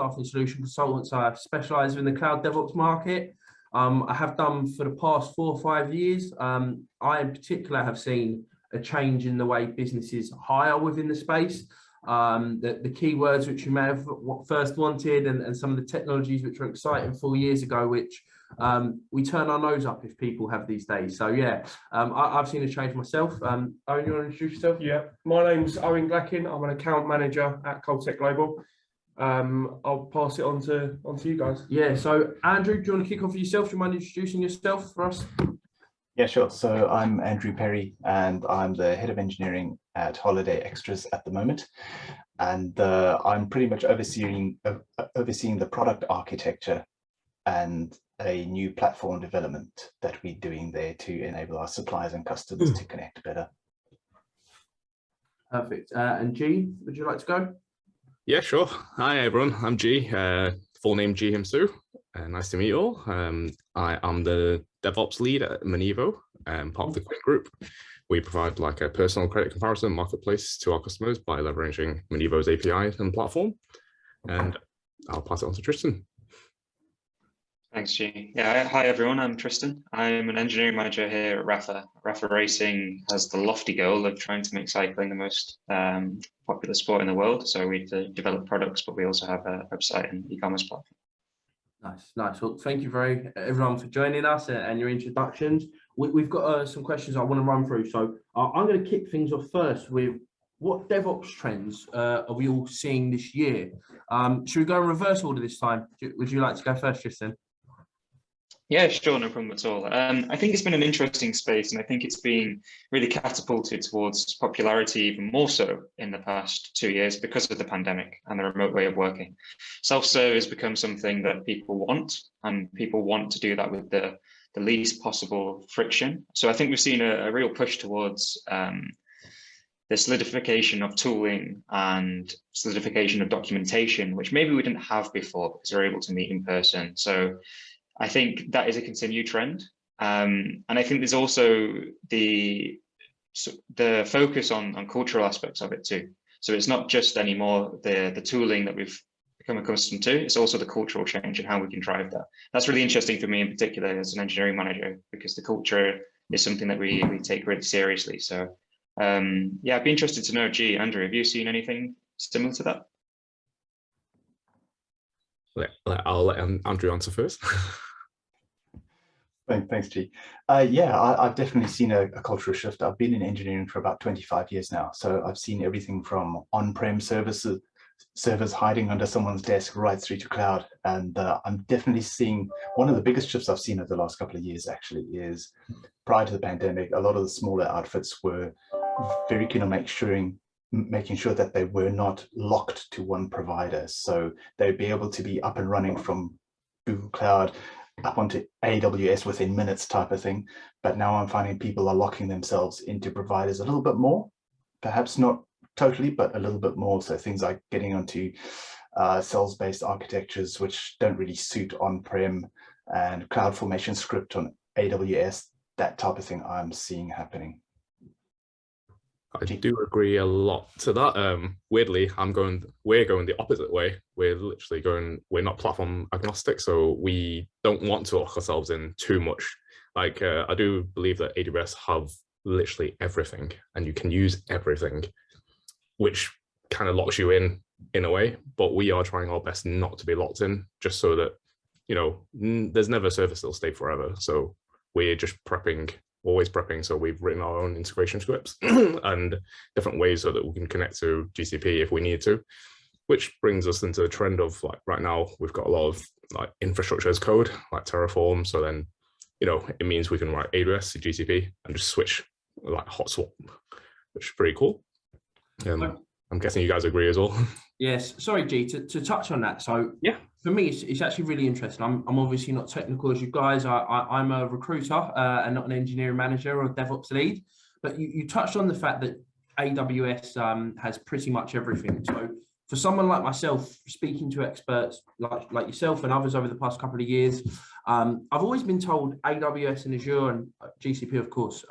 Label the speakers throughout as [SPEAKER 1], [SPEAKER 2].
[SPEAKER 1] staffing solution consultant. So I specialize in the cloud DevOps market. I have done for the past 4 or 5 years. I in particular have seen a change in the way businesses hire within the space. The keywords which you may have first wanted and some of the technologies which were exciting 4 years ago, which we turn our nose up if people have these days. So yeah, I've seen a change myself. Owen, you want to introduce yourself?
[SPEAKER 2] Yeah, my name's Owen Glackin. I'm an account manager at Coltech Global. I'll pass it on to you guys.
[SPEAKER 1] Yeah, so Andrew, do you want to kick off for yourself? Do you mind introducing yourself for us?
[SPEAKER 3] Yeah, sure. So I'm Andrew Perry, and I'm the head of engineering at Holiday Extras at the moment. And I'm pretty much overseeing the product architecture and a new platform development that we're doing there to enable our suppliers and customers to connect better.
[SPEAKER 1] Perfect. And G, would you like to go?
[SPEAKER 4] Yeah, sure. Hi, everyone. I'm G, full name G Himsu. Nice to meet you all. I am the DevOps lead at Monevo, part of the Quinn Group. We provide like a personal credit comparison marketplace to our customers by leveraging Monevo's API and platform. And I'll pass it on to Tristan.
[SPEAKER 5] Thanks, G. Yeah, hi everyone, I'm Tristan. I'm an engineering manager here at Rafa. Rafa Racing has the lofty goal of trying to make cycling the most popular sport in the world. So we develop products, but we also have a website and e-commerce platform.
[SPEAKER 1] Nice. Well, thank you everyone for joining us and your introductions. We've got some questions I want to run through. So I'm going to kick things off first with what DevOps trends are we all seeing this year? Should we go in reverse order this time? Would you like to go first, Tristan?
[SPEAKER 5] Yeah, sure, no problem at all. I think it's been an interesting space, and I think it's been really catapulted towards popularity even more so in the past 2 years because of the pandemic and the remote way of working. Self-serve has become something that people want, and people want to do that with the least possible friction. So I think we've seen a real push towards the solidification of tooling and solidification of documentation, which maybe we didn't have before because we're able to meet in person. So I think that is a continued trend. And I think there's also the focus on cultural aspects of it too. So it's not just anymore the tooling that we've become accustomed to, it's also the cultural change and how we can drive that. That's really interesting for me in particular as an engineering manager, because the culture is something that we take really seriously. So yeah, I'd be interested to know, Andrew, have you seen anything similar to that?
[SPEAKER 4] I'll let Andrew answer first.
[SPEAKER 3] Thanks, G. Yeah, I've definitely seen a cultural shift. I've been in engineering for about 25 years now. So I've seen everything from on-prem servers hiding under someone's desk right through to cloud. And I'm definitely seeing one of the biggest shifts I've seen over the last couple of years actually is prior to the pandemic, a lot of the smaller outfits were very keen on making sure that they were not locked to one provider. So they'd be able to be up and running from Google Cloud up onto AWS within minutes type of thing. But now I'm finding people are locking themselves into providers a little bit more, perhaps not totally, but a little bit more. So things like getting onto cells-based architectures, which don't really suit on-prem, and CloudFormation script on AWS, that type of thing I'm seeing happening.
[SPEAKER 4] I do agree a lot to that. Weirdly, we're going the opposite way. We're not platform agnostic, so we don't want to lock ourselves in too much. Like I do believe that AWS have literally everything, and you can use everything, which kind of locks you in a way. But we are trying our best not to be locked in, just so that, you know, there's never a service that'll stay forever. So we're just always prepping. So we've written our own integration scripts and different ways so that we can connect to GCP if we need to, which brings us into the trend of, like, right now we've got a lot of like infrastructure as code, like Terraform. So then, you know, it means we can write AWS to GCP and just switch, like hot swap, which is pretty cool. I'm guessing you guys agree as well.
[SPEAKER 1] Yes. Sorry, G, to touch on that. So yeah, for me, it's actually really interesting. I'm obviously not technical as you guys. I'm a recruiter and not an engineering manager or DevOps lead. But you touched on the fact that AWS has pretty much everything. So for someone like myself, speaking to experts like yourself and others over the past couple of years, I've always been told AWS and Azure and GCP, of course,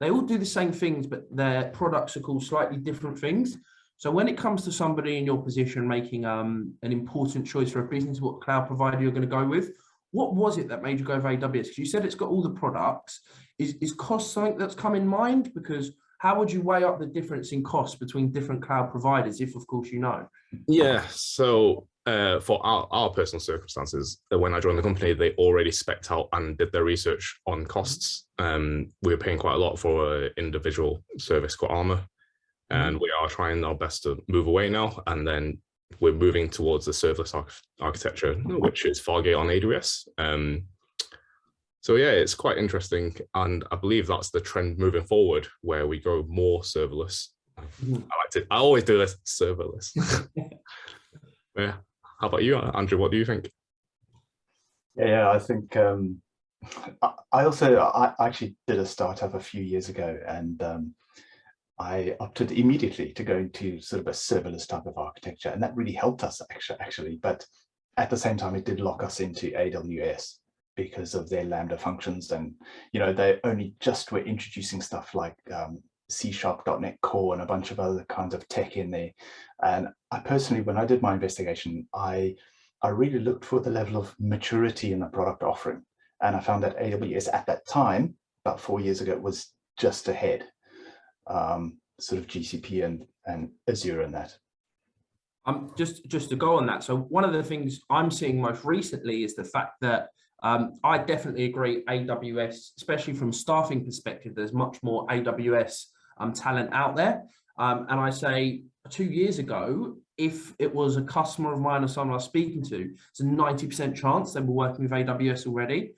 [SPEAKER 1] they all do the same things, but their products are called slightly different things. So when it comes to somebody in your position making an important choice for a business, what cloud provider you're going to go with, what was it that made you go with AWS? Because you said it's got all the products. Is cost something that's come in mind? Because how would you weigh up the difference in cost between different cloud providers, if of course you know?
[SPEAKER 4] Yeah, so for our personal circumstances, when I joined the company, they already spec'd out and did their research on costs. We were paying quite a lot for an individual service called Armor, and we are trying our best to move away now. And then we're moving towards the serverless architecture, which is Fargate on AWS. So yeah, it's quite interesting, and I believe that's the trend moving forward, where we go more serverless. I always do this serverless. Yeah. How about you, Andrew? What do you think?
[SPEAKER 3] Yeah, I think I actually did a startup a few years ago, and I opted immediately to go into sort of a serverless type of architecture, and that really helped us actually. But at the same time, it did lock us into AWS because of their Lambda functions, and they only just were introducing stuff like C#, .NET Core, and a bunch of other kinds of tech in there. And I personally, when I did my investigation, I really looked for the level of maturity in the product offering, and I found that AWS at that time, about 4 years ago, was just ahead, sort of GCP and Azure and that.
[SPEAKER 1] Just to go on that, so one of the things I'm seeing most recently is the fact that I definitely agree AWS, especially from staffing perspective, there's much more AWS talent out there. And I say 2 years ago, if it was a customer of mine or someone I was speaking to, it's a 90% chance they were working with AWS already.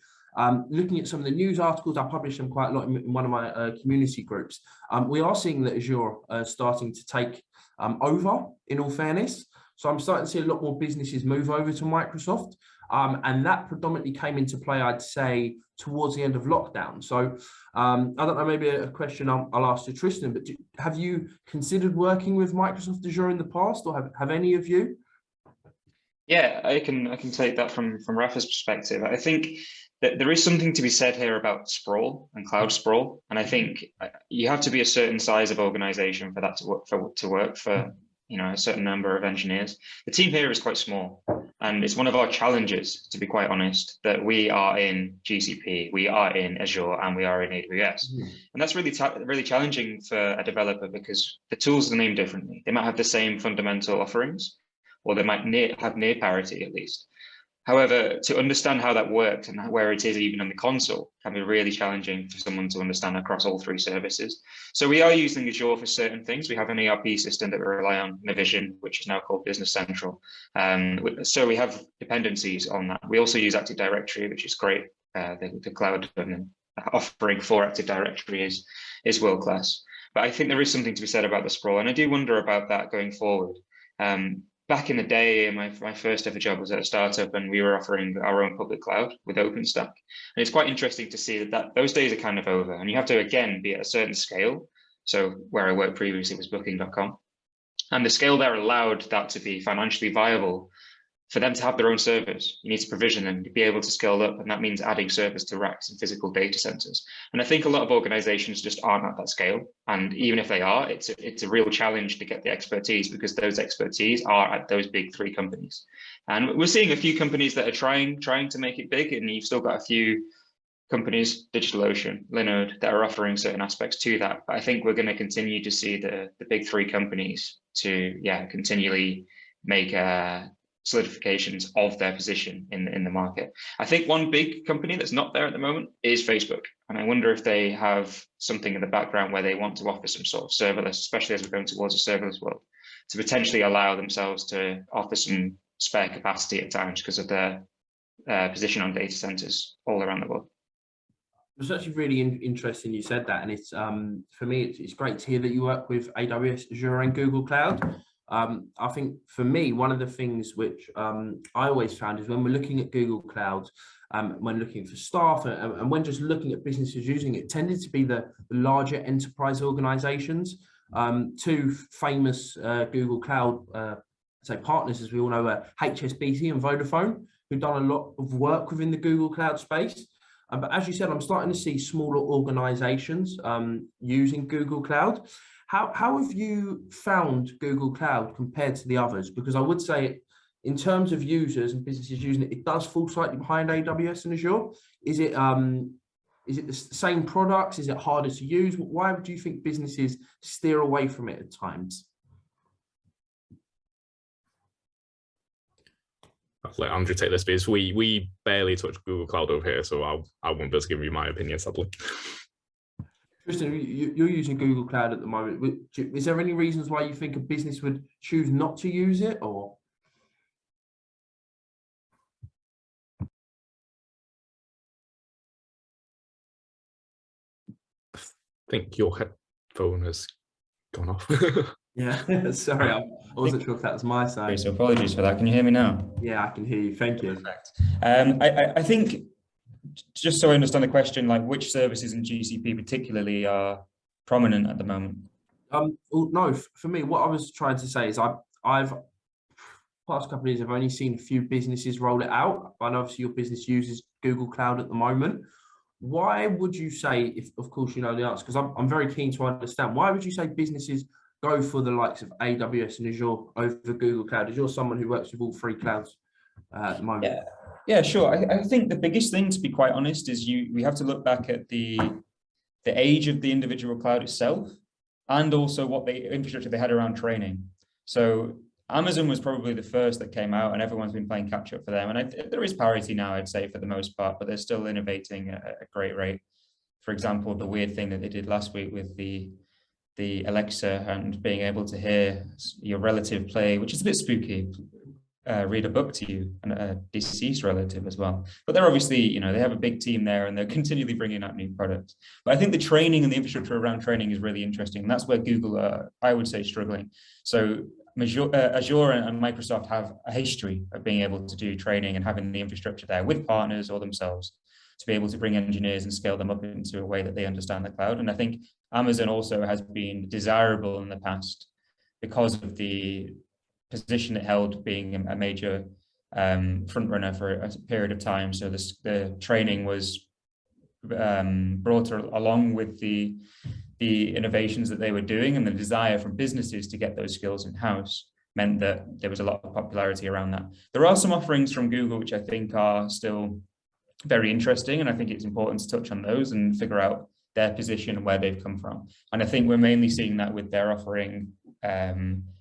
[SPEAKER 1] Looking at some of the news articles, I publish them quite a lot in one of my community groups. We are seeing that Azure starting to take over, in all fairness. So I'm starting to see a lot more businesses move over to Microsoft. And that predominantly came into play, I'd say, towards the end of lockdown. So I don't know, maybe a question I'll ask to Tristan, but have you considered working with Microsoft Azure in the past, or have any of you?
[SPEAKER 5] Yeah, I can take that from Rafa's perspective. I think that there is something to be said here about sprawl and cloud sprawl, and I think you have to be a certain size of organization for that to work for a certain number of engineers. The team here is quite small, and it's one of our challenges, to be quite honest, that we are in GCP, we are in Azure, and we are in AWS. And that's really challenging for a developer, because the tools are named differently. They might have the same fundamental offerings, or they might have near parity at least. However, to understand how that works and where it is even on the console can be really challenging for someone to understand across all three services. So we are using Azure for certain things. We have an ERP system that we rely on, Navision, which is now called Business Central. So we have dependencies on that. We also use Active Directory, which is great. The cloud offering for Active Directory is world class. But I think there is something to be said about the sprawl, and I do wonder about that going forward. Back in the day, my first ever job was at a startup, and we were offering our own public cloud with OpenStack. And it's quite interesting to see that those days are kind of over, and you have to, again, be at a certain scale. So where I worked previously was Booking.com. And the scale there allowed that to be financially viable for them to have their own servers. You need to provision them to be able to scale up, and that means adding servers to racks and physical data centers. And I think a lot of organizations just aren't at that scale. And even if they are, it's a real challenge to get the expertise, because those expertise are at those big three companies. And we're seeing a few companies that are trying to make it big, and you've still got a few companies, DigitalOcean, Linode, that are offering certain aspects to that. But I think we're going to continue to see the big three companies to continually make solidifications of their position in the market. I think one big company that's not there at the moment is Facebook. And I wonder if they have something in the background where they want to offer some sort of serverless, especially as we're going towards a serverless world, to potentially allow themselves to offer some spare capacity at times because of their position on data centers all around the world.
[SPEAKER 1] It was actually really interesting you said that. And it's for me, it's great to hear that you work with AWS, Azure, and Google Cloud. I think for me, one of the things which I always found is when we're looking at Google Cloud, when looking for staff and when just looking at businesses using it, tended to be the larger enterprise organizations. Two famous Google Cloud partners, as we all know, HSBC and Vodafone, who've done a lot of work within the Google Cloud space. But as you said, I'm starting to see smaller organizations using Google Cloud. How have you found Google Cloud compared to the others? Because I would say in terms of users and businesses using it, it does fall slightly behind AWS and Azure. Is it the same products? Is it harder to use? Why do you think businesses steer away from it at times?
[SPEAKER 4] I'll let Andrew take this because we barely touch Google Cloud over here, so I won't be able to give you my opinion, sadly.
[SPEAKER 1] Tristan, you're using Google Cloud at the moment. Is there any reasons why you think a business would choose not to use it, or?
[SPEAKER 4] I think your headphone has gone off.
[SPEAKER 1] Yeah, sorry, I wasn't sure if that was my side.
[SPEAKER 6] So apologies for that. Can you hear me now?
[SPEAKER 1] Yeah, I can hear you. Thank you.
[SPEAKER 6] Perfect. I think, just so I understand the question, like which services in GCP particularly are prominent at the moment?
[SPEAKER 1] No, for me, what I was trying to say is I've past couple of years, I've only seen a few businesses roll it out, and obviously your business uses Google Cloud at the moment. Why would you say, if of course you know the answer, because I'm very keen to understand, why would you say businesses go for the likes of AWS and Azure over Google Cloud? As you're someone who works with all three clouds at the moment.
[SPEAKER 6] Yeah, sure. I think the biggest thing, to be quite honest, is we have to look back at the age of the individual cloud itself, and also what the infrastructure they had around training. So Amazon was probably the first that came out, and everyone's been playing catch up for them. And there is parity now, I'd say, for the most part, but they're still innovating at a great rate. For example, the weird thing that they did last week with the Alexa and being able to hear your relative play, which is a bit spooky, read a book to you, and a deceased relative as well. But they're obviously, they have a big team there, and they're continually bringing out new products. But I think the training and the infrastructure around training is really interesting. And that's where Google are, I would say, struggling. So Azure and Microsoft have a history of being able to do training and having the infrastructure there with partners or themselves to be able to bring engineers and scale them up into a way that they understand the cloud. And I think Amazon also has been desirable in the past because of the position it held, being a major front runner for a period of time. So the training was brought along with the innovations that they were doing, and the desire from businesses to get those skills in-house meant that there was a lot of popularity around that. There are some offerings from Google which I think are still very interesting, and I think it's important to touch on those and figure out their position and where they've come from. And I think we're mainly seeing that with their offering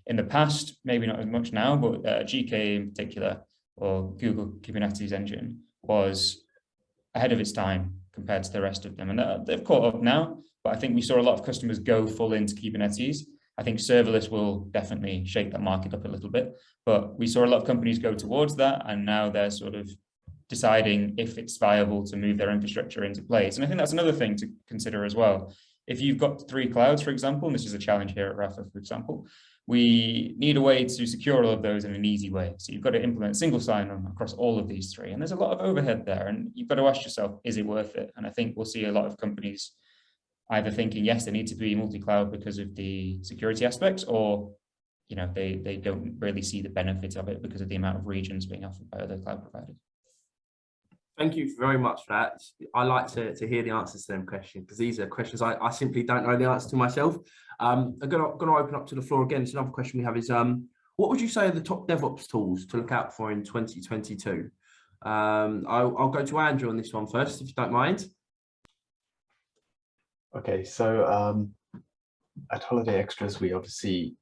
[SPEAKER 6] in the past, maybe not as much now, but GK in particular, or Google Kubernetes Engine, was ahead of its time compared to the rest of them. And they've caught up now, but I think we saw a lot of customers go full into Kubernetes. I think serverless will definitely shake that market up a little bit, but we saw a lot of companies go towards that, and now they're sort of deciding if it's viable to move their infrastructure into place. And I think that's another thing to consider as well. If you've got 3 clouds, for example, and this is a challenge here at Rafa, for example, we need a way to secure all of those in an easy way. So you've got to implement single sign-on across all of these 3. And there's a lot of overhead there, and you've got to ask yourself, is it worth it? And I think we'll see a lot of companies either thinking, yes, they need to be multi-cloud because of the security aspects, or they don't really see the benefit of it because of the amount of regions being offered by other cloud providers.
[SPEAKER 1] Thank you very much for that. I like to hear the answers to them questions, because these are questions I simply don't know the answer to myself. I'm going to open up to the floor again. It's another question we have is, what would you say are the top DevOps tools to look out for in 2022? I'll go to Andrew on this one first, if you don't mind.
[SPEAKER 3] Okay, so at Holiday Extras, we obviously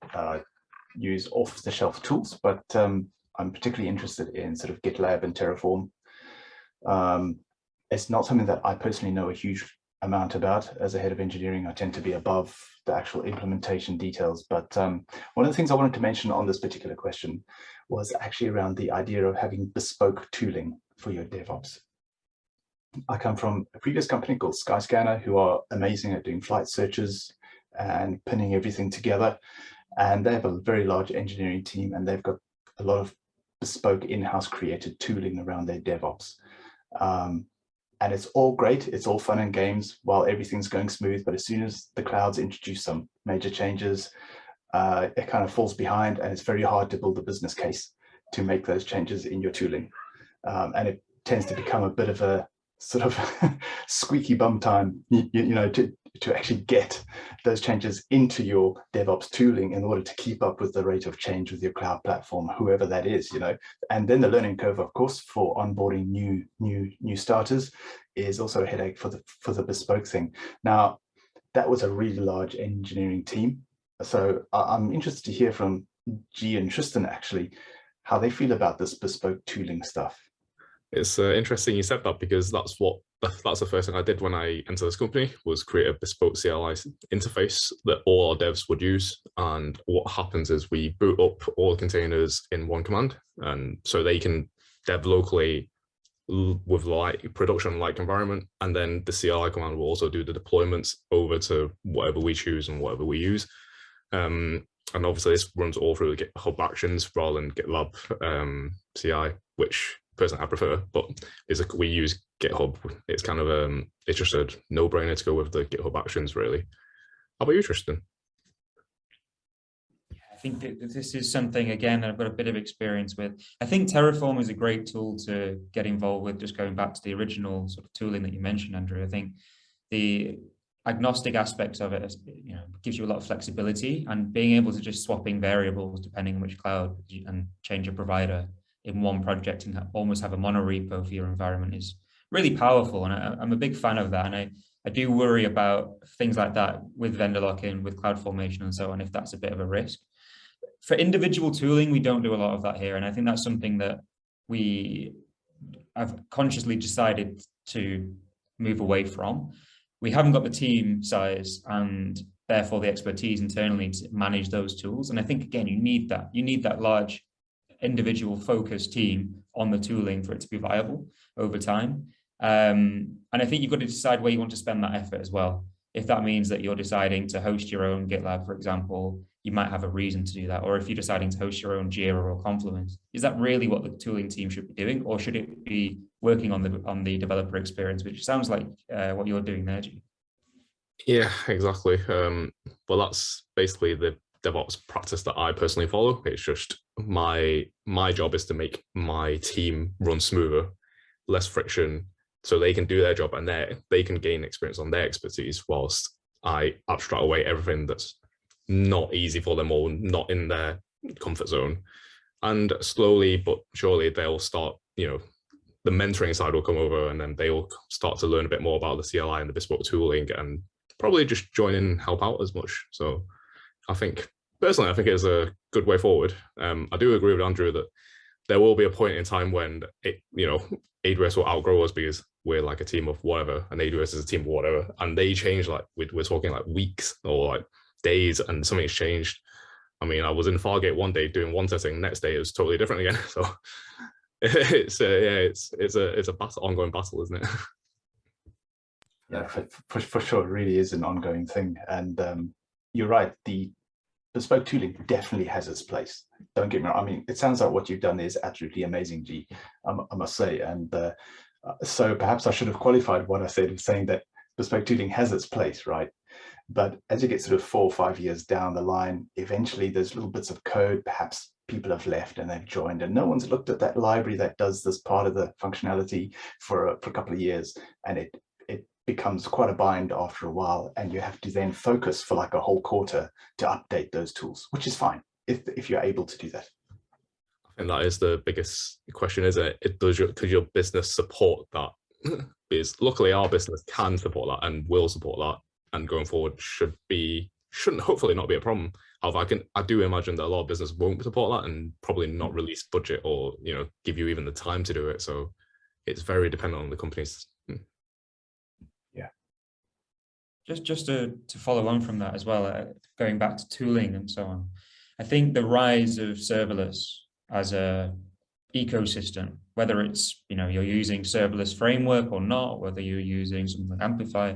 [SPEAKER 3] use off-the-shelf tools, but I'm particularly interested in sort of GitLab and Terraform. It's not something that I personally know a huge amount about. As a head of engineering, I tend to be above the actual implementation details. But one of the things I wanted to mention on this particular question was actually around the idea of having bespoke tooling for your DevOps. I come from a previous company called Skyscanner, who are amazing at doing flight searches and pinning everything together. And they have a very large engineering team, and they've got a lot of bespoke in-house created tooling around their DevOps. And it's all great. It's all fun and games while everything's going smooth. But as soon as the clouds introduce some major changes, it kind of falls behind, and it's very hard to build a business case to make those changes in your tooling. And it tends to become a bit of a sort of squeaky bum time, you know, to actually get those changes into your DevOps tooling in order to keep up with the rate of change with your cloud platform, whoever that is, you know. And then the learning curve, of course, for onboarding new starters is also a headache for the bespoke thing. Now, that was a really large engineering team. So I'm interested to hear from G and Tristan, actually, how they feel about this bespoke tooling stuff.
[SPEAKER 4] It's interesting you said that, because that's the first thing I did when I entered this company, was create a bespoke CLI interface that all our devs would use. And what happens is we boot up all containers in one command, and so they can dev locally with production-like environment, and then the CLI command will also do the deployments over to whatever we choose and whatever we use. And obviously this runs all through the GitHub Actions rather than GitLab CI, which personally I prefer, but we use GitHub. It's kind of it's just a no-brainer to go with the GitHub Actions, really. How about you, Tristan?
[SPEAKER 6] I think that this is something, again, that I've got a bit of experience with. I think Terraform is a great tool to get involved with, just going back to the original sort of tooling that you mentioned, Andrew. I think the agnostic aspects of it, you know, gives you a lot of flexibility, and being able to just swapping variables depending on which cloud and change your provider in one project and almost have a monorepo for your environment is really powerful. And I'm a big fan of that. And I do worry about things like that with vendor lock-in, with CloudFormation and so on, if that's a bit of a risk. For individual tooling, we don't do a lot of that here. And I think that's something that we have consciously decided to move away from. We haven't got the team size and therefore the expertise internally to manage those tools. And I think, again, you need that large individual focused team on the tooling for it to be viable over time. And I think you've got to decide where you want to spend that effort as well. If that means that you're deciding to host your own GitLab, for example, you might have a reason to do that. Or if you're deciding to host your own Jira or Confluence, is that really what the tooling team should be doing? Or should it be working on the developer experience, which sounds like what you're doing there, G?
[SPEAKER 4] Yeah, exactly. Well, that's basically the DevOps practice that I personally follow. It's just my job is to make my team run smoother, less friction, so they can do their job and they can gain experience on their expertise, whilst I abstract away everything that's not easy for them or not in their comfort zone. And slowly but surely they'll start, you know, the mentoring side will come over, and then they'll start to learn a bit more about the CLI and the bespoke tooling, and probably just join in and help out as much. So I think, personally, I think it's a good way forward. I do agree with Andrew that there will be a point in time when AWS will outgrow us, because we're like a team of whatever, and AWS is a team of whatever, and they change, like we're talking like weeks or like days, and something's changed. I mean, I was in Fargate one day doing one setting, next day it was totally different again. So it's a battle, ongoing battle, isn't it?
[SPEAKER 3] Yeah, for sure, it really is an ongoing thing. And you're right, the bespoke tooling definitely has its place. Don't get me wrong. I mean, it sounds like what you've done is absolutely amazing, G, I must say. And so perhaps I should have qualified what I said in saying that bespoke tooling has its place, right? But as you get sort of 4 or 5 years down the line, eventually there's little bits of code, perhaps people have left and they've joined, and no one's looked at that library that does this part of the functionality for a couple of years, and it becomes quite a bind after a while, and you have to then focus for like a whole quarter to update those tools, which is fine if you're able to do that.
[SPEAKER 4] And that is the biggest question, isn't it? Could your business support that? Because luckily our business can support that and will support that, and going forward shouldn't hopefully not be a problem. However, I do imagine that a lot of business won't support that and probably not release budget or, you know, give you even the time to do it. So it's very dependent on the companies.
[SPEAKER 3] Yeah.
[SPEAKER 6] Just to follow on from that as well, going back to tooling and so on, I think the rise of serverless as a ecosystem, whether it's, you know, you're using serverless framework or not, whether you're using something like Amplify,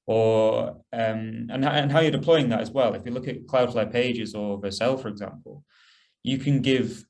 [SPEAKER 6] or and how you're deploying that as well. If you look at Cloudflare Pages or Vercel, for example, you can give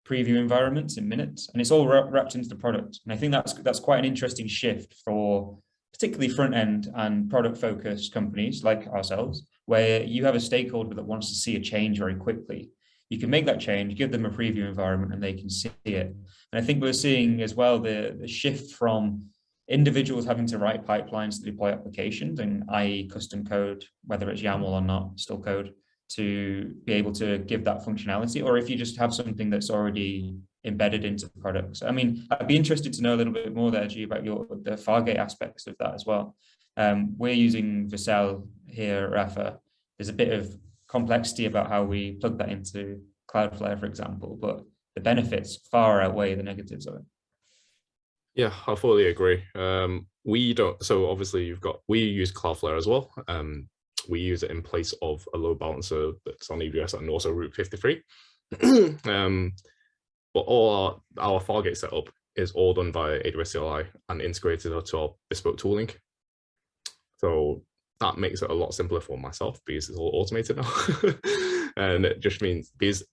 [SPEAKER 6] preview environments in minutes, and it's all wrapped into the product. And I think that's quite an interesting shift for particularly front end and product focused companies like ourselves, where you have a stakeholder that wants to see a change very quickly. You can make that change, give them a preview environment, and they can see it. And I think we're seeing as well the shift from individuals having to write pipelines to deploy applications, and i.e. custom code, whether it's YAML or not, still code, to be able to give that functionality, or if you just have something that's already embedded into the products. I mean, I'd be interested to know a little bit more there, G, about the Fargate aspects of that as well. We're using Vercel here at Rafa. There's a bit of complexity about how we plug that into Cloudflare, for example, but the benefits far outweigh the negatives of it.
[SPEAKER 4] Yeah, I fully agree. We don't, so obviously we use Cloudflare as well. We use it in place of a load balancer that's on EBS and also Route 53. But all our Fargate setup is all done via AWS CLI and integrated to our bespoke tooling. So that makes it a lot simpler for myself because it's all automated now. And it just means, because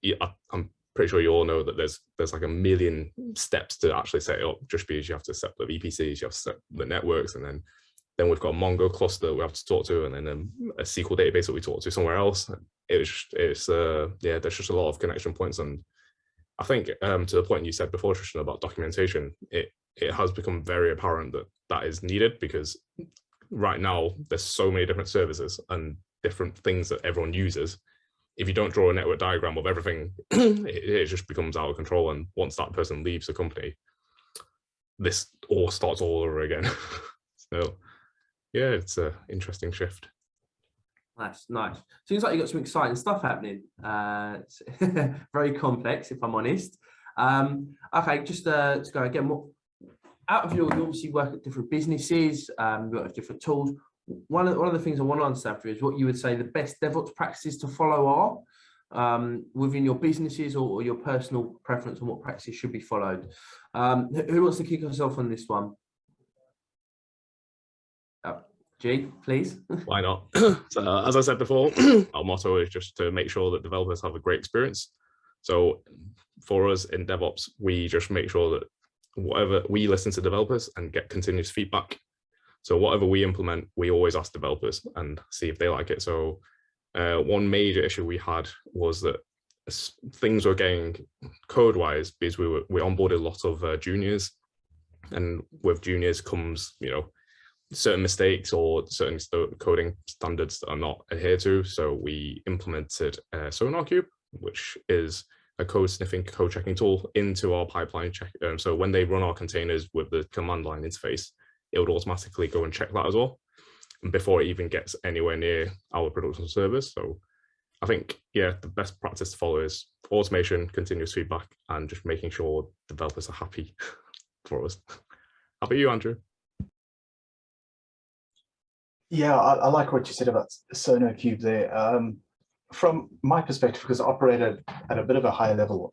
[SPEAKER 4] I'm pretty sure you all know that there's like a million steps to actually set it up, just because you have to set up the VPCs, you have to set the networks, and then we've got a Mongo cluster we have to talk to, and then a SQL database that we talk to somewhere else. There's just a lot of connection points. And I think to the point you said before, Tristan, about documentation, it has become very apparent that is needed, because right now there's so many different services and different things that everyone uses. If you don't draw a network diagram of everything, it just becomes out of control. And once that person leaves the company, this all starts all over again. So yeah, it's an interesting shift.
[SPEAKER 1] Nice. Seems like you've got some exciting stuff happening. It's very complex, if I'm honest. Okay, just to go again, out of you obviously work at different businesses, you work with different tools. One of the things I want to understand for you is what you would say the best DevOps practices to follow are within your businesses, or your personal preference on what practices should be followed. Who wants to kick us off on this one? G, please.
[SPEAKER 4] Why not? So, as I said before, our motto is just to make sure that developers have a great experience. So for us in DevOps, we just make sure that whatever we listen to developers and get continuous feedback. So whatever we implement, we always ask developers and see if they like it. So one major issue we had was that things were getting code-wise, because we onboarded a lot of juniors, and with juniors comes, certain mistakes or certain coding standards that are not adhered to. So we implemented Sonar Cube, which is a code sniffing, code checking tool into our pipeline check. So when they run our containers with the command line interface, it would automatically go and check that as well, and before it even gets anywhere near our production servers. So I think, yeah, the best practice to follow is automation, continuous feedback, and just making sure developers are happy for us. How about you, Andrew?
[SPEAKER 3] Yeah, I like what you said about Sonar Cube there. From my perspective, because I operate at a bit of a higher level,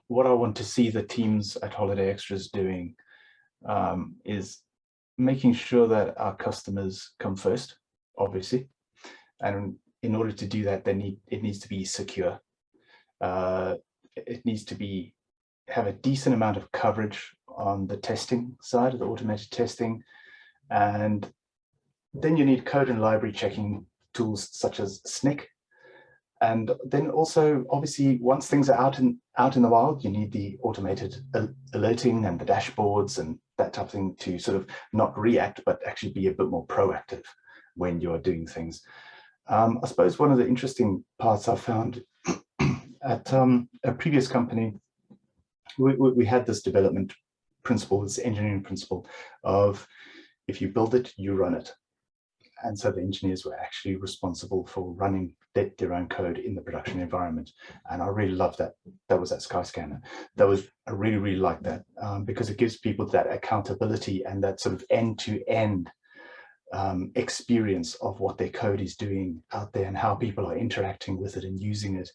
[SPEAKER 3] what I want to see the teams at Holiday Extras doing is making sure that our customers come first, obviously. And in order to do that, it needs to be secure. It needs to have a decent amount of coverage on the testing side, the automated testing. And then you need code and library checking tools such as SNCC. And then also, obviously, once things are out in the wild, you need the automated alerting and the dashboards and that type of thing to sort of not react, but actually be a bit more proactive when you're doing things. I suppose one of the interesting parts I found at a previous company, we had this development principle, this engineering principle of if you build it, you run it. And so the engineers were actually responsible for running their own code in the production environment. And I really loved that. That was at Skyscanner. I really, really like that because it gives people that accountability and that sort of end-to-end experience of what their code is doing out there and how people are interacting with it and using it.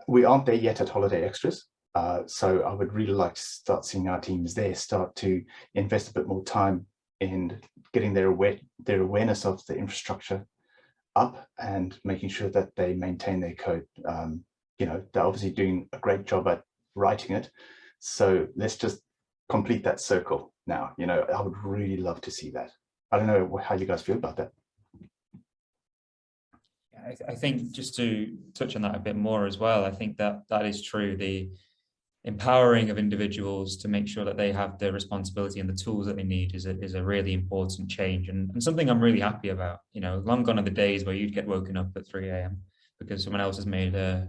[SPEAKER 3] We aren't there yet at Holiday Extras. So I would really like to start seeing our teams there start to invest a bit more time in getting their awareness of the infrastructure up and making sure that they maintain their code. They're obviously doing a great job at writing it. So let's just complete that circle now. I would really love to see that. I don't know how you guys feel about that.
[SPEAKER 6] I think just to touch on that a bit more as well, I think that is true. empowering of individuals to make sure that they have the responsibility and the tools that they need is a really important change, and something I'm really happy about. You know, long gone are the days where you'd get woken up at 3 a.m. because someone else has made a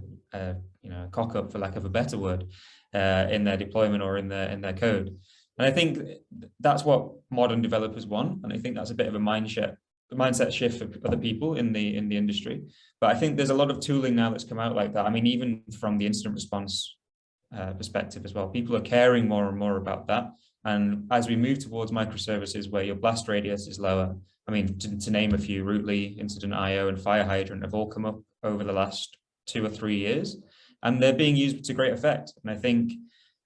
[SPEAKER 6] cock up, for lack of a better word, in their deployment or in their code. And I think that's what modern developers want, and I think that's a bit of a mindset shift for other people in the industry. But I think there's a lot of tooling now that's come out like that. I mean, even from the incident response perspective as well, people are caring more and more about that. And as we move towards microservices where your blast radius is lower, I mean, to name a few, Rootly, Incident IO, and Fire Hydrant have all come up over the last 2 or 3 years, and they're being used to great effect. And I think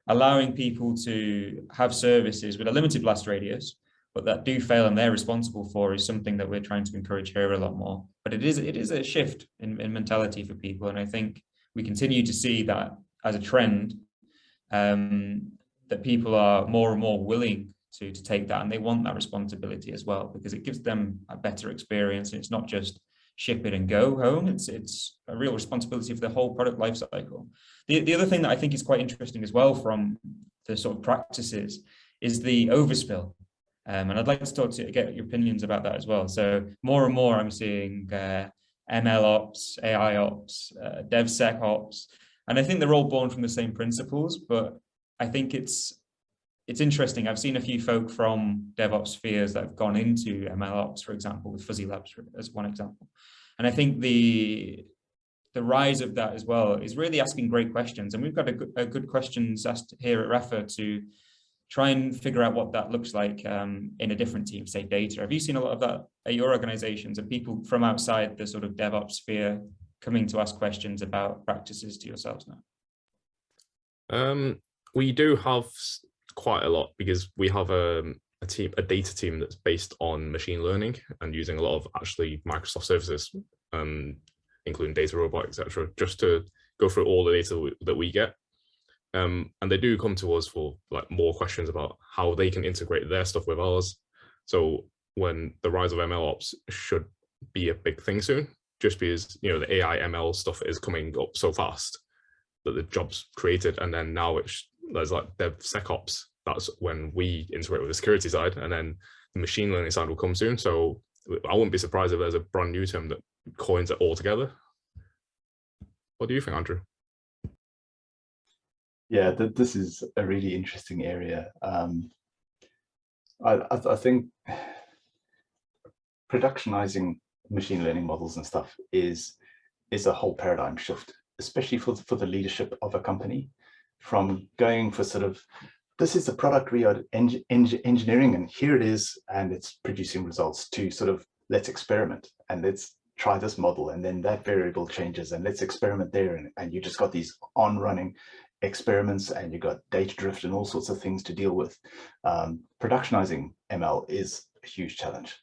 [SPEAKER 6] allowing people to have services with a limited blast radius, but that do fail and they're responsible for, is something that we're trying to encourage here a lot more. But it is a shift in mentality for people, and I think we continue to see that as a trend, that people are more and more willing to take that, and they want that responsibility as well, because it gives them a better experience. And it's not just ship it and go home. It's a real responsibility for the whole product lifecycle. The other thing that I think is quite interesting as well from the sort of practices is the overspill. And I'd like to get your opinions about that as well. So more and more I'm seeing ML ops, AI ops, DevSecOps, and I think they're all born from the same principles, but I think it's interesting. I've seen a few folk from DevOps spheres that have gone into ML ops, for example, with Fuzzy Labs as one example. And I think the rise of that as well is really asking great questions. And we've got a good questions asked here at Rafa to try and figure out what that looks like in a different team, say data. Have you seen a lot of that at your organizations, and people from outside the sort of DevOps sphere coming to ask questions about practices to yourselves now?
[SPEAKER 4] We do have quite a lot, because we have a data team that's based on machine learning and using a lot of actually Microsoft services, including data robot, etc., just to go through all the data that we get. And they do come to us for like more questions about how they can integrate their stuff with ours. So when the rise of ML ops should be a big thing soon, just because, you know, the AI ML stuff is coming up so fast that the jobs created, and then now there's like DevSecOps. That's when we integrate with the security side, and then the machine learning side will come soon. So I wouldn't be surprised if there's a brand new term that coins it all together. What do you think, Andrew?
[SPEAKER 3] Yeah, this is a really interesting area. I think productionizing machine learning models and stuff is a whole paradigm shift, especially for the leadership of a company, from going for sort of, this is the product we are engineering and here it is and it's producing results, to sort of, let's experiment and let's try this model, and then that variable changes and let's experiment there, and you just got these on running experiments, and you got data drift and all sorts of things to deal with. Productionizing ML is a huge challenge.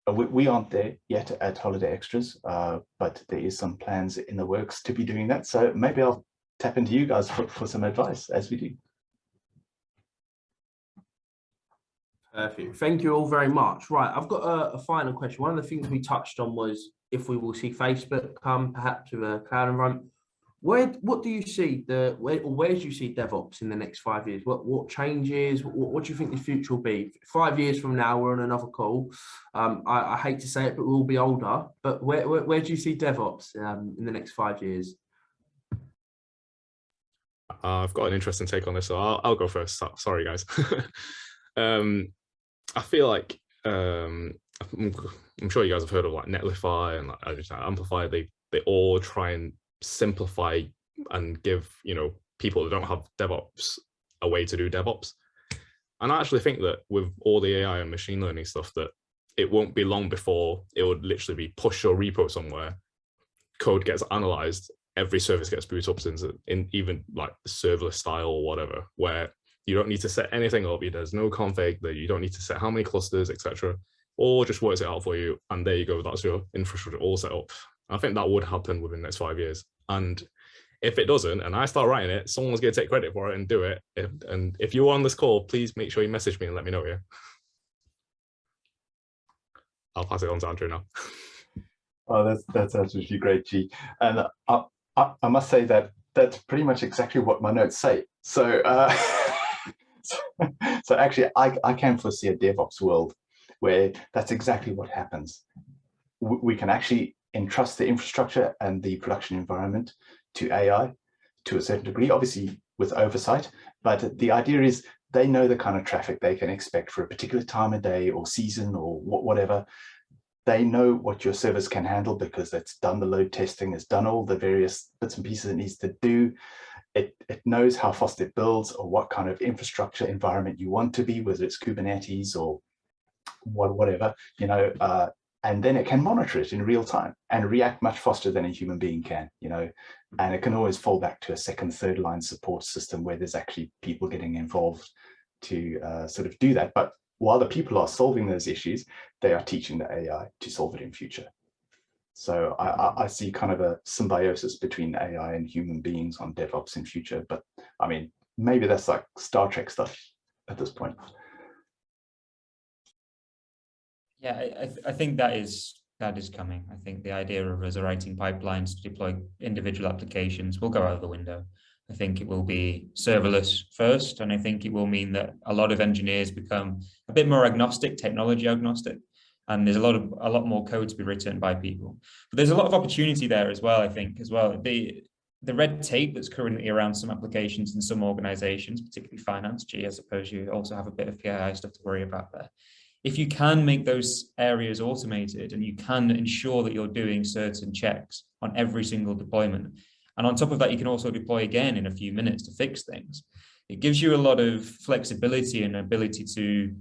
[SPEAKER 3] We aren't there yet at Holiday Extras, but there is some plans in the works to be doing that. So maybe I'll tap into you guys for some advice as we do.
[SPEAKER 1] Perfect. Thank you all very much. Right, I've got a final question. One of the things we touched on was if we will see Facebook come perhaps with a cloud environment. What do you see where do you see DevOps in the next 5 years? What changes? What do you think the future will be? 5 years from now, we're on another call. I hate to say it, but we'll be older. But where do you see DevOps in the next 5 years?
[SPEAKER 4] I've got an interesting take on this, so I'll go first. Sorry, guys. I feel like I'm sure you guys have heard of like Netlify and like Amplify. They all try and simplify and give, you know, people that don't have DevOps a way to do DevOps. And I actually think that with all the AI and machine learning stuff, that it won't be long before it would literally be push your repo somewhere, code gets analyzed, every service gets booted up in even like serverless style or whatever, where you don't need to set anything up. There's no config, that you don't need to set how many clusters, etc. Or just works it out for you, and there you go. That's your infrastructure all set up. I think that would happen within the next 5 years. And if it doesn't, and I start writing it, someone's going to take credit for it and do it. And if you're on this call, please make sure you message me and let me know. Yeah, I'll pass it on to Andrew now.
[SPEAKER 3] Oh, that's absolutely great, G. And I must say that that's pretty much exactly what my notes say. So, so actually, I can foresee a DevOps world where that's exactly what happens. We can actually entrust the infrastructure and the production environment to AI to a certain degree, obviously with oversight. But the idea is they know the kind of traffic they can expect for a particular time of day or season or whatever. They know what your service can handle because it's done the load testing, it's done all the various bits and pieces it needs to do. It knows how fast it builds or what kind of infrastructure environment you want to be, whether it's Kubernetes or whatever, you know, and then it can monitor it in real time and react much faster than a human being can, you know, and it can always fall back to a second, third line support system where there's actually people getting involved to sort of do that. But while the people are solving those issues, they are teaching the AI to solve it in future. So I see kind of a symbiosis between AI and human beings on DevOps in future. But I mean, maybe that's like Star Trek stuff at this point.
[SPEAKER 6] Yeah, I think that is coming. I think the idea of us writing pipelines to deploy individual applications will go out the window. I think it will be serverless first, and I think it will mean that a lot of engineers become a bit more agnostic, technology agnostic, and there's a lot more code to be written by people. But there's a lot of opportunity there as well, I think, as well. The red tape that's currently around some applications in some organizations, particularly finance, I suppose you also have a bit of PII stuff to worry about there. If you can make those areas automated and you can ensure that you're doing certain checks on every single deployment, and on top of that, you can also deploy again in a few minutes to fix things, it gives you a lot of flexibility and ability to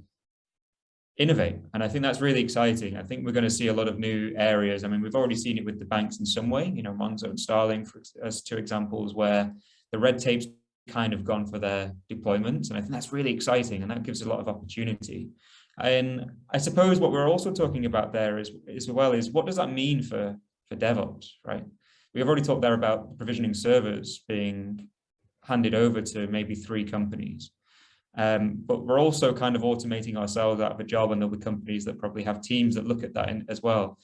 [SPEAKER 6] innovate. And I think that's really exciting. I think we're going to see a lot of new areas. I mean, we've already seen it with the banks in some way, you know, Monzo and Starling as two examples where the red tape's kind of gone for their deployments. And I think that's really exciting. And that gives a lot of opportunity. And I suppose what we're also talking about there is what does that mean for DevOps, right? We've already talked there about provisioning servers being handed over to maybe 3 companies. But we're also kind of automating ourselves out of a job, and there'll be companies that probably have teams that look at that as well.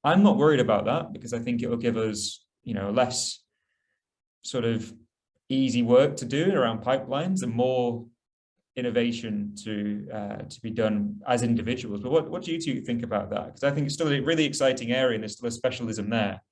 [SPEAKER 6] I'm not worried about that because I think it will give us, you know, less sort of easy work to do around pipelines and more innovation to be done as individuals. But what do you two think about that? Because I think it's still a really exciting area and there's still a specialism there.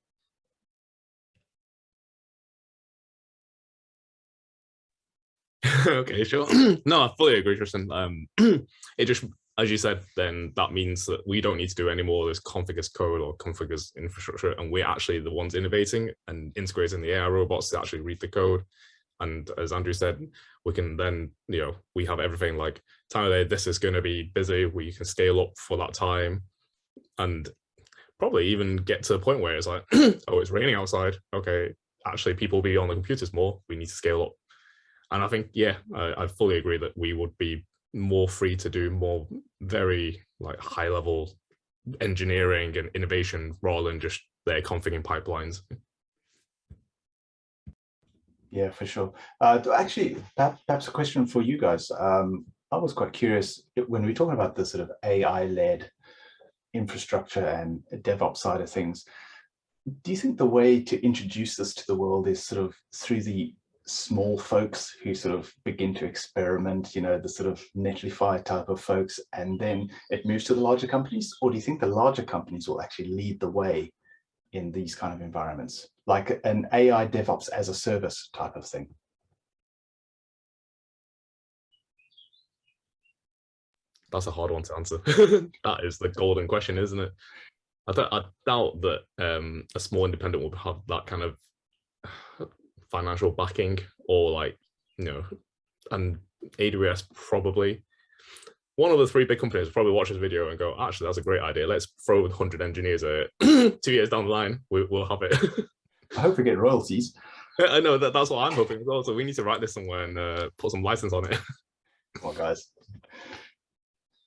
[SPEAKER 4] Okay, sure. No, I fully agree, Tristan. It just, as you said, then that means that we don't need to do any more of this config as code or config as infrastructure, and we're actually the ones innovating and integrating the AI robots to actually read the code. And as Andrew said, we can then, you know, we have everything like time of day, this is going to be busy, we can scale up for that time, and probably even get to the point where it's like, oh, it's raining outside. Okay, actually people will be on the computers more, we need to scale up. And I think, yeah, I fully agree that we would be more free to do more very like high level engineering and innovation rather than just their configuring pipelines.
[SPEAKER 3] Yeah, for sure. Actually, perhaps a question for you guys. I was quite curious when we're talking about the sort of AI-led infrastructure and DevOps side of things. Do you think the way to introduce this to the world is sort of through the small folks who sort of begin to experiment, you know, the sort of Netlify type of folks, and then it moves to the larger companies? Or do you think the larger companies will actually lead the way in these kind of environments, like an AI DevOps as a service type of thing?
[SPEAKER 4] That's a hard one to answer. That is the golden question, isn't it? I doubt that a small independent will have that kind of financial backing, or like, you know, and AWS probably. One of the 3 big companies will probably watch this video and go, actually, that's a great idea. Let's throw 100 engineers at it. 2 years down the line, we'll have it.
[SPEAKER 3] I hope we get royalties.
[SPEAKER 4] I know that's what I'm hoping as well. So we need to write this somewhere and put some license on it.
[SPEAKER 3] Come on, guys.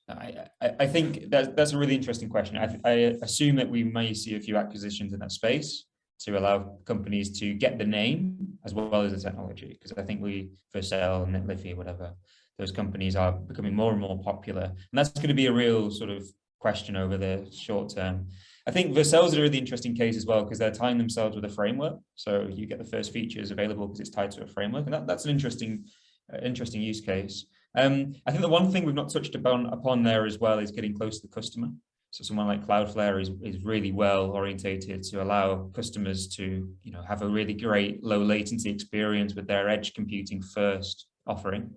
[SPEAKER 6] I think that's a really interesting question. I assume that we may see a few acquisitions in that space to allow companies to get the name as well as the technology, because I think Vercel, Netlify, whatever, those companies are becoming more and more popular, and that's going to be a real sort of question over the short term. I think Vercel is a really interesting case as well, because they're tying themselves with a framework. So you get the first features available because it's tied to a framework. And that's an interesting use case. I think the one thing we've not touched upon there as well is getting close to the customer. So someone like Cloudflare is really well orientated to allow customers to, have a really great low latency experience with their edge computing first offering.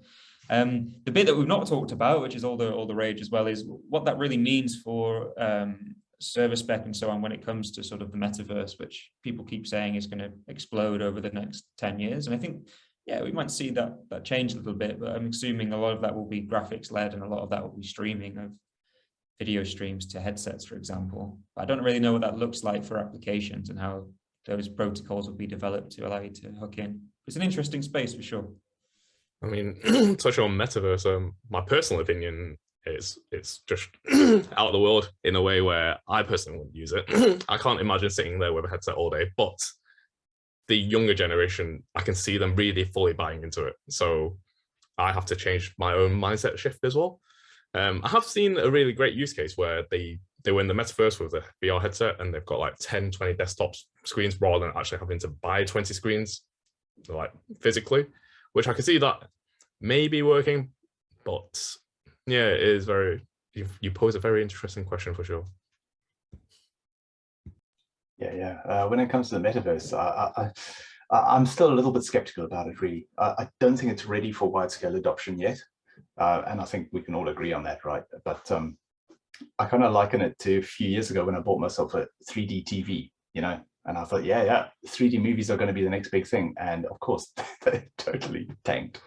[SPEAKER 6] The bit that we've not talked about, which is all the rage as well, is what that really means for server spec and so on when it comes to sort of the metaverse, which people keep saying is going to explode over the next 10 years. And I think, yeah, we might see that change a little bit, but I'm assuming a lot of that will be graphics led and a lot of that will be streaming of video streams to headsets, for example. But I don't really know what that looks like for applications and how those protocols will be developed to allow you to hook in. It's an interesting space for sure.
[SPEAKER 4] I mean, touch on metaverse, my personal opinion is it's just out of the world in a way where I personally wouldn't use it. I can't imagine sitting there with a headset all day, but the younger generation, I can see them really fully buying into it. So I have to change my own mindset shift as well. I have seen a really great use case where they were in the metaverse with a VR headset and they've got like 10, 20 desktop screens rather than actually having to buy 20 screens like physically, which I can see that may be working, but yeah, it is you pose a very interesting question for sure.
[SPEAKER 3] Yeah. When it comes to the metaverse, I'm still a little bit skeptical about it, really. I don't think it's ready for wide-scale adoption yet. And I think we can all agree on that, right? But I kind of liken it to a few years ago when I bought myself a 3D TV, and I thought, yeah, 3D movies are going to be the next big thing. And of course, they totally tanked.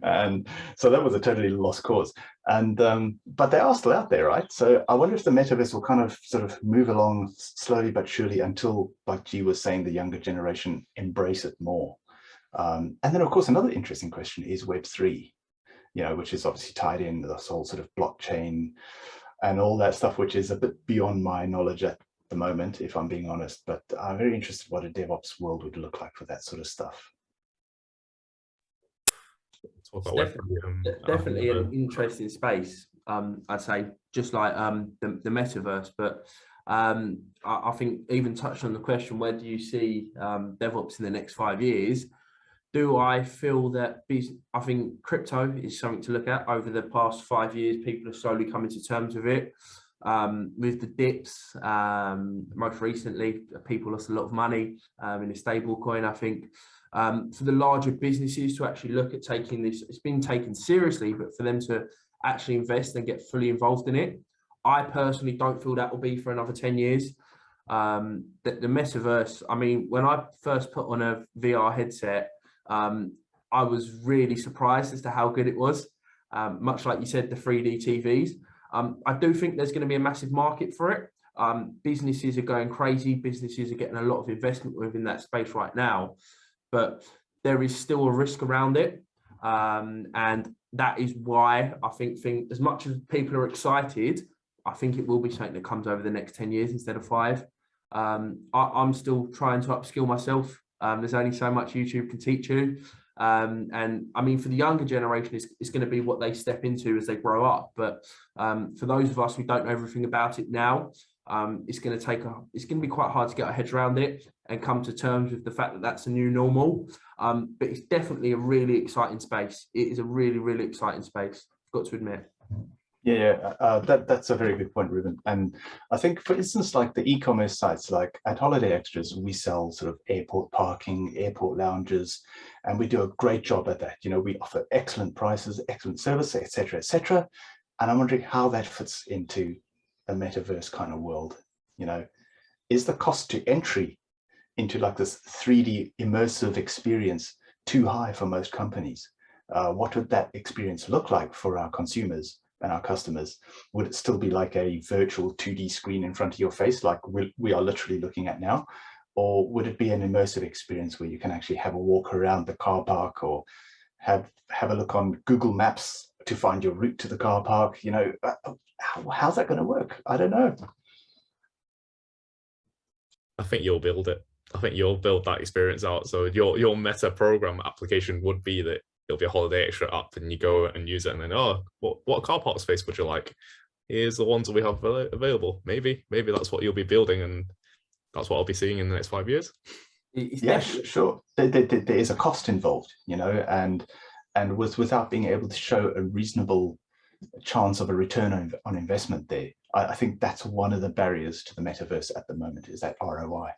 [SPEAKER 3] And so that was a totally lost cause. And but they are still out there, right? So I wonder if the metaverse will kind of sort of move along slowly but surely until, like G was saying, the younger generation embrace it more. And then, of course, another interesting question is Web3, which is obviously tied in this whole sort of blockchain and all that stuff, which is a bit beyond my knowledge at the moment, if I'm being honest, but I'm very interested what a DevOps world would look like for that sort of stuff.
[SPEAKER 1] Definitely an interesting space. I'd say just like the metaverse, but I think even touched on the question, where do you see DevOps in the next 5 years? Do I feel that I think crypto is something to look at. Over the past 5 years, people are slowly coming to terms with it. With the dips, most recently, people lost a lot of money in a stable coin. I think for the larger businesses to actually look at taking this, it's been taken seriously, but for them to actually invest and get fully involved in it, I personally don't feel that will be for another 10 years. The metaverse, I mean, when I first put on a VR headset, I was really surprised as to how good it was. Much like you said, the 3D TVs. I do think there's going to be a massive market for it. Businesses are going crazy. Businesses are getting a lot of investment within that space right now, but there is still a risk around it. And that is why I think as much as people are excited, I think it will be something that comes over the next 10 years instead of 5. I'm still trying to upskill myself. There's only so much YouTube can teach you. And I mean, for the younger generation, it's going to be what they step into as they grow up. But for those of us who don't know everything about it now, it's going to be quite hard to get our heads around it and come to terms with the fact that that's a new normal. But it's definitely a really exciting space. It is a really, really exciting space, I've got to admit.
[SPEAKER 3] That's a very good point, Ruben. And I think, for instance, like the e-commerce sites, like at Holiday Extras, we sell sort of airport parking, airport lounges, and we do a great job at that. We offer excellent prices, excellent service, etc., etc. And I'm wondering how that fits into a metaverse kind of world. Is the cost to entry into like this 3D immersive experience too high for most companies? What would that experience look like for our consumers and our customers? Would it still be like a virtual 2D screen in front of your face, like we are literally looking at now? Or would it be an immersive experience where you can actually have a walk around the car park, or have a look on Google Maps to find your route to the car park? How's that going to work? I don't know.
[SPEAKER 4] I think you'll build it. I think you'll build that experience out. So your meta program application would be that it'll be a Holiday Extra app and you go and use it, and then, oh, what car park space would you like? here's the ones that we have available. Maybe that's what you'll be building, and that's what I'll be seeing in the next 5 years.
[SPEAKER 3] Yeah, sure. There is a cost involved, you know, and without being able to show a reasonable chance of a return on investment there, I think that's one of the barriers to the metaverse at the moment, is that ROI.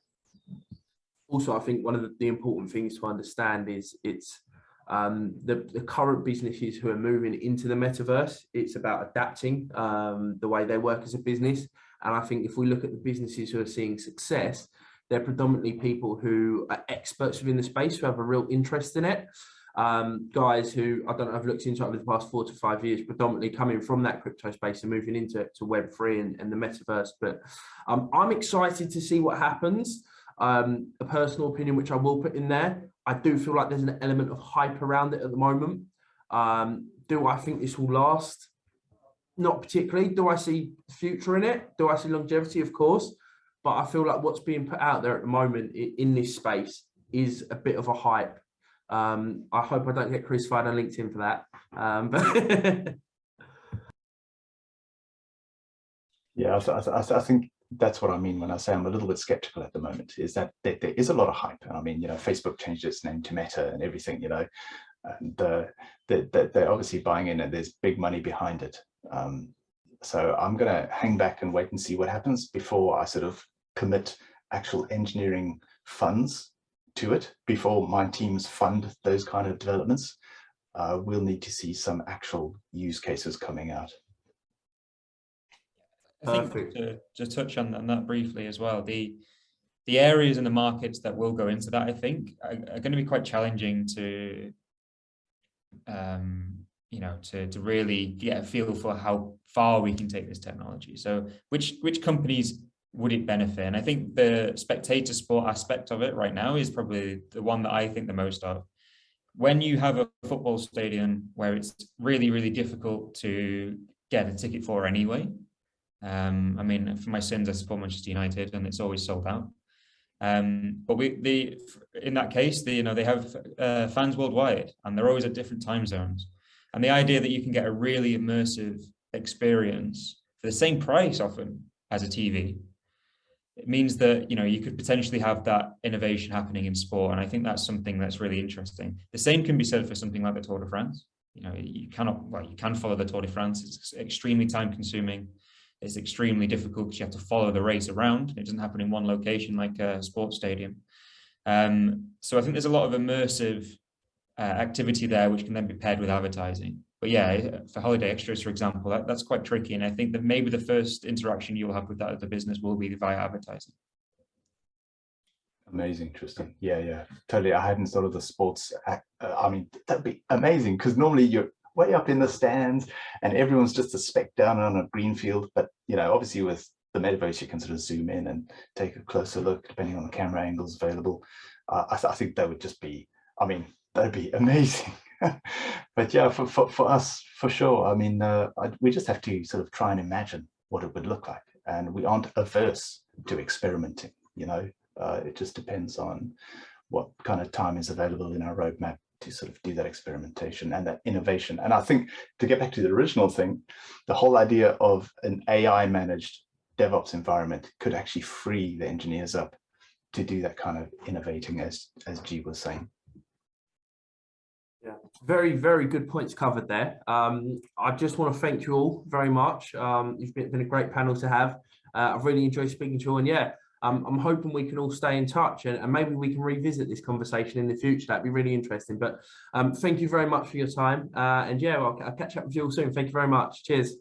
[SPEAKER 1] Also, I think one of the important things to understand is it's the current businesses who are moving into the metaverse. It's about adapting the way they work as a business. And I think if we look at the businesses who are seeing success, they're predominantly people who are experts within the space, who have a real interest in it. Guys who, I don't know, I've looked into over the past 4 to 5 years, predominantly coming from that crypto space and moving into Web3 and the metaverse. But I'm excited to see what happens. A personal opinion, which I will put in there, I do feel like there's an element of hype around it at the moment. Do I think this will last? Not particularly. Do I see future in it? Do I see longevity? Of course. But I feel like what's being put out there at the moment in this space is a bit of a hype. I hope I don't get crucified on LinkedIn for that. But
[SPEAKER 3] yeah, I think that's what I mean when I say I'm a little bit skeptical at the moment, is that there is a lot of hype. And I mean, you know, Facebook changed its name to Meta and everything, you know, and they're obviously buying in, and there's big money behind it. So I'm going to hang back and wait and see what happens before I sort of commit actual engineering funds to it. Before my teams fund those kind of developments, we'll need to see some actual use cases coming out.
[SPEAKER 6] I think to touch on that briefly as well, the areas and the markets that will go into that, I think, are going to be quite challenging to, you know, to really get a feel for how far we can take this technology. So which companies would it benefit? And I think the spectator sport aspect of it right now is probably the one that I think the most of. When you have a football stadium where it's really, really difficult to get a ticket for anyway. I mean, for my sins, I support Manchester United, and it's always sold out. But in that case, you know, they have fans worldwide, and they're always at different time zones. And the idea that you can get a really immersive experience for the same price often as a TV, it means that, you know, you could potentially have that innovation happening in sport. And I think that's something that's really interesting. The same can be said for something like the Tour de France. You know, you can follow the Tour de France. It's extremely time consuming. It's extremely difficult because you have to follow the race around. It doesn't happen in one location like a sports stadium. So I think there's a lot of immersive activity there, which can then be paired with advertising. But yeah, for holiday extras, for example, that's quite tricky. And I think that maybe the first interaction you'll have with that as a business will be via advertising.
[SPEAKER 3] Amazing, Tristan. Yeah, totally. I hadn't thought of the sports. I mean, that'd be amazing, because normally you're way up in the stands and everyone's just a speck down on a green field. But, you know, obviously with the metaverse, you can sort of zoom in and take a closer look depending on the camera angles available. I think that would just be, I mean, that'd be amazing. But yeah, for us, for sure. I mean, we just have to sort of try and imagine what it would look like. And we aren't averse to experimenting, you know. It just depends on what kind of time is available in our roadmap to sort of do that experimentation and that innovation. And I think, to get back to the original thing, the whole idea of an AI managed DevOps environment could actually free the engineers up to do that kind of innovating, as G was saying.
[SPEAKER 1] Yeah, very, very good points covered there. I just want to thank you all very much. You've been a great panel to have. I've really enjoyed speaking to you, and yeah, I'm hoping we can all stay in touch, and maybe we can revisit this conversation in the future. That'd be really interesting. But thank you very much for your time. And yeah, I'll catch up with you all soon. Thank you very much. Cheers.